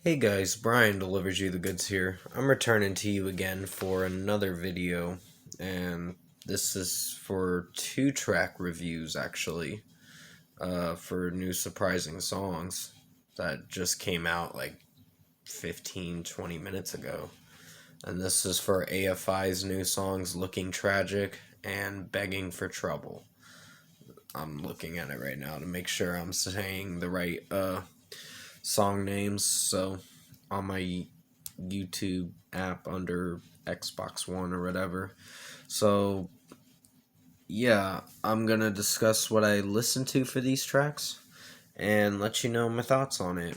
Hey guys, Brian delivers you the goods here. I'm returning to you again for another video, and this is for two track reviews actually, for new surprising songs that just came out like 15-20 minutes ago. And this is for AFI's new songs Looking Tragic and Begging for Trouble. I'm looking at it right now to make sure I'm saying the right song names. So on my YouTube app under Xbox One or whatever. So yeah, I'm gonna discuss what I listened to for these tracks and let you know my thoughts on it.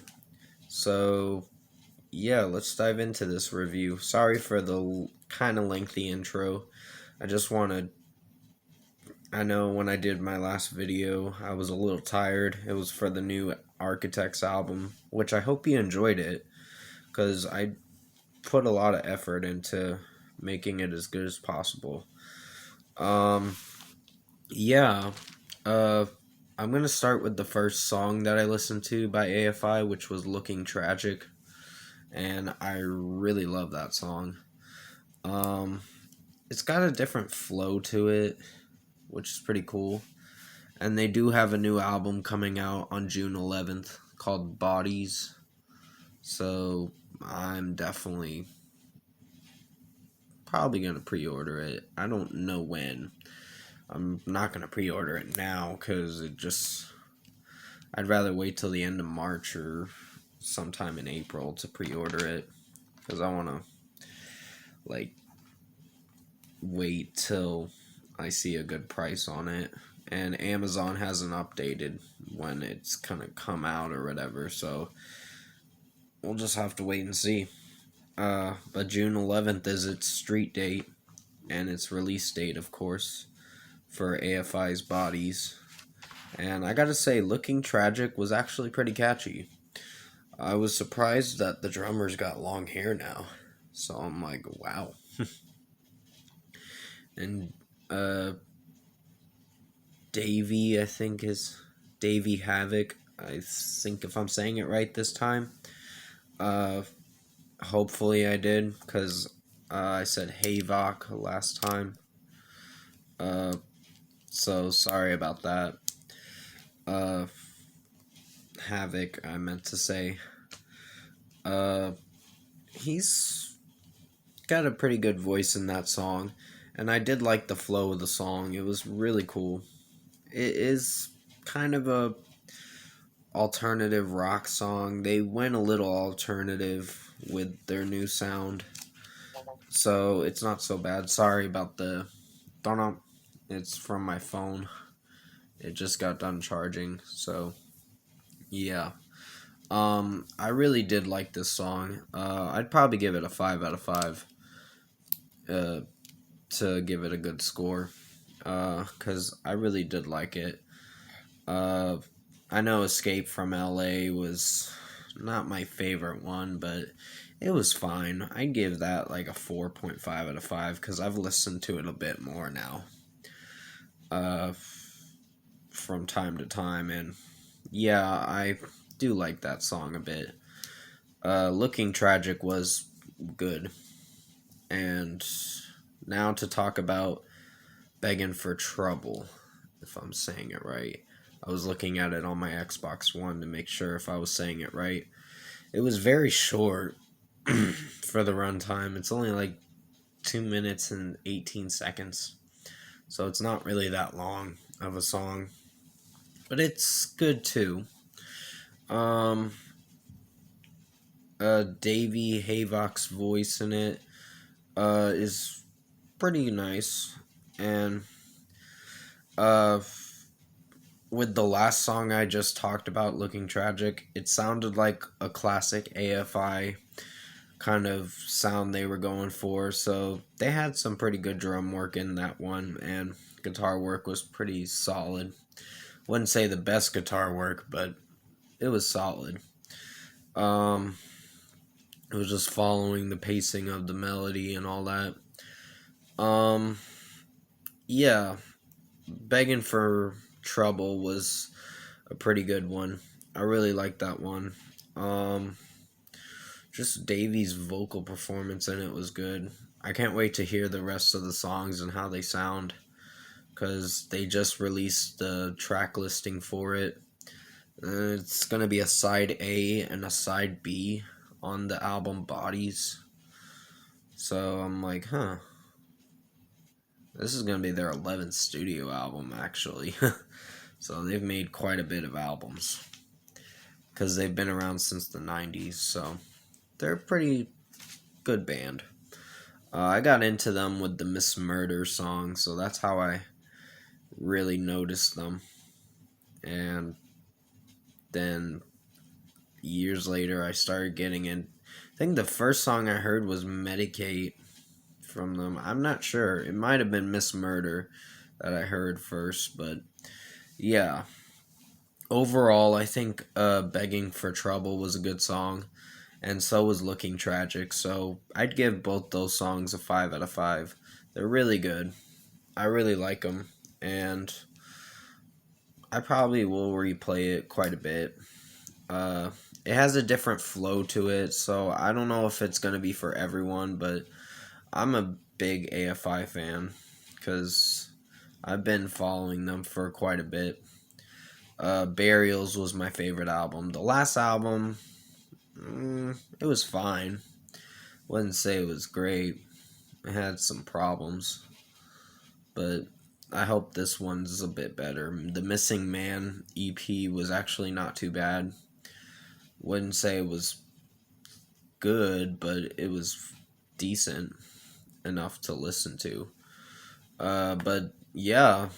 So yeah, let's dive into this review. Sorry for the kind of lengthy intro. I just wanted I know when I did my last video, I was a little tired. It was for the new Architects album, which I hope you enjoyed it, because I put a lot of effort into making it as good as possible. Um, yeah, uh, I'm gonna start with the first song that I listened to by AFI, which was Looking Tragic, and I really love that song. Um, it's got a different flow to it, which is pretty cool. And they do have a new album coming out on June 11th called Bodies. So I'm definitely probably going to pre order it. I don't know when. I'm not going to pre order it now because it just. I'd rather wait till the end of March or sometime in April to pre order it because I want to, like, wait till I see a good price on it. And Amazon hasn't updated when it's gonna come out or whatever, so we'll just have to wait and see. But June 11th is its street date and its release date, of course, for AFI's Bodies. And I gotta say, Looking Tragic was actually pretty catchy. I was surprised that the drummer's got long hair now, so I'm like, wow. And uh, Davey, I think is Davey Havoc. I think if I'm saying it right this time. Uh, Hopefully I did, because I said Havok last time. Uh, so sorry about that. Uh, Havoc, I meant to say. Uh, he's got a pretty good voice in that song, and I did like the flow of the song. It was really cool. It is kind of a alternative rock song. They went a little alternative with their new sound, so it's not so bad. Sorry about the don't. It's from my phone. It just got done charging, so yeah. I really did like this song. I'd probably give it a 5 out of 5. Uh, to give it a good score. Cause I really did like it. Uh, I know Escape from LA was not my favorite one, but it was fine. I'd give that like a 4.5 out of 5 because I've listened to it a bit more now. Uh, from time to time, and yeah, I do like that song a bit. Looking Tragic was good. And now to talk about Begging for Trouble, if I'm saying it right. I was looking at it on my Xbox One to make sure if I was saying it right. It was very short for the runtime. It's only like 2 minutes and 18 seconds. So it's not really that long of a song. But it's good too. Um, Davey Havok's voice in it is pretty nice. And uh, with the last song I just talked about, Looking Tragic, it sounded like a classic AFI kind of sound they were going for. So they had some pretty good drum work in that one, and guitar work was pretty solid. Wouldn't say the best guitar work, but it was solid. Um, it was just following the pacing of the melody and all that. Um, yeah, Begging for Trouble was a pretty good one. I really liked that one. Um, just Davey's vocal performance in it was good. I can't wait to hear the rest of the songs and how they sound, because they just released the track listing for it. It's gonna be a side A and a side B on the album Bodies. So I'm like, huh. This is gonna be their 11th studio album, actually. So they've made quite a bit of albums, because they've been around since the 90s. So they're a pretty good band. I got into them with the Miss Murder song, so that's how I really noticed them. And then years later, I started getting in. I think the first song I heard was Medicate from them. I'm not sure. It might have been Miss Murder that I heard first, but yeah. Overall, I think Begging for Trouble was a good song, and so was Looking Tragic. So I'd give both those songs a 5 out of 5. They're really good. I really like them, and I probably will replay it quite a bit. It has a different flow to it, so I don't know if it's going to be for everyone, but I'm a big AFI fan, because I've been following them for quite a bit. Burials was my favorite album. The last album, it was fine. Wouldn't say it was great. It had some problems, but I hope this one's a bit better. The Missing Man EP was actually not too bad. Wouldn't say it was good, but it was decent enough to listen to. But yeah,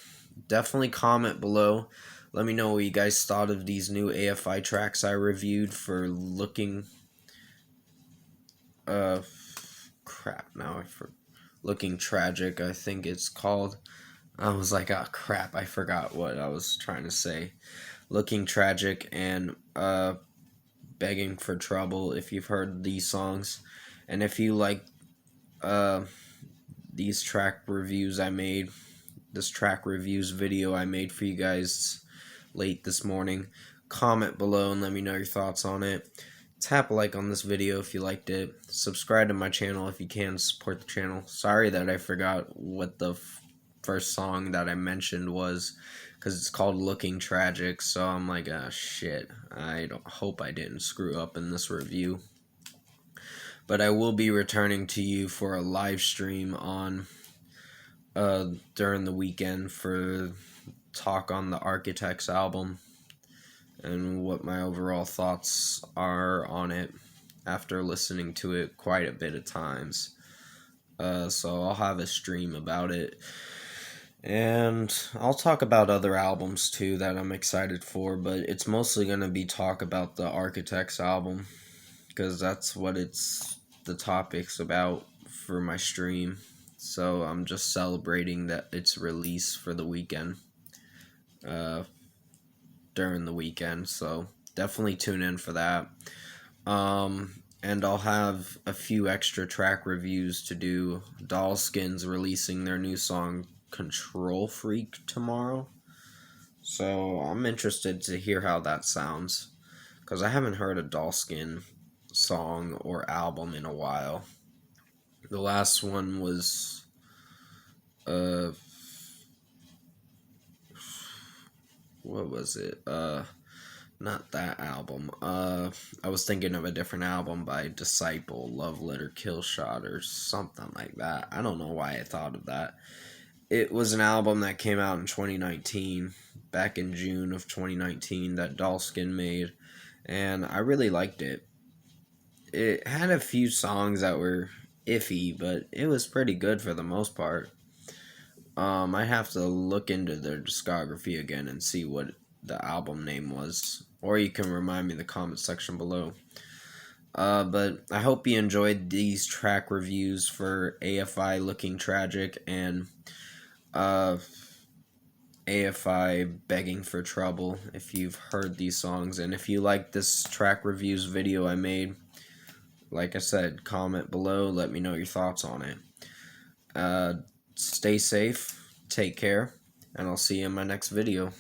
definitely comment below. Let me know what you guys thought of these new AFI tracks I reviewed for Looking Looking Tragic, I think it's called. I was like, oh crap, I forgot what I was trying to say. Looking Tragic and Begging for Trouble, if you've heard these songs. And if you like these track reviews I made, this track reviews video I made for you guys late this morning, comment below and let me know your thoughts on it. Tap a like on this video if you liked it. Subscribe to my channel if you can, support the channel. Sorry that I forgot what the first song that I mentioned was, because it's called Looking Tragic, so I'm like, ah, shit. I hope I didn't screw up in this review. But I will be returning to you for a live stream on during the weekend for talk on the Architects album and what my overall thoughts are on it after listening to it quite a bit of times. So I'll have a stream about it. And I'll talk about other albums too that I'm excited for, but it's mostly going to be talk about the Architects album, because that's what the topic's about for my stream. So I'm just celebrating that it's released for the weekend, during the weekend. So definitely tune in for that. And I'll have a few extra track reviews to do. Dollskin's releasing their new song Control Freak tomorrow, so I'm interested to hear how that sounds, because I haven't heard a Dollskin song or album in a while. The last one was what was it? Not that album. I was thinking of a different album by Disciple, Love Letter Kill Shot, or something like that. I don't know why I thought of that. It was an album that came out in 2019, back in June of 2019, that Dollskin made, and I really liked it. It had a few songs that were iffy, but it was pretty good for the most part. I have to look into their discography again and see what the album name was, or you can remind me in the comment section below. But I hope you enjoyed these track reviews for AFI Looking Tragic and AFI Begging for Trouble, if you've heard these songs. And if you like this track reviews video I made, like I said, comment below, let me know your thoughts on it. Stay safe, take care, and I'll see you in my next video.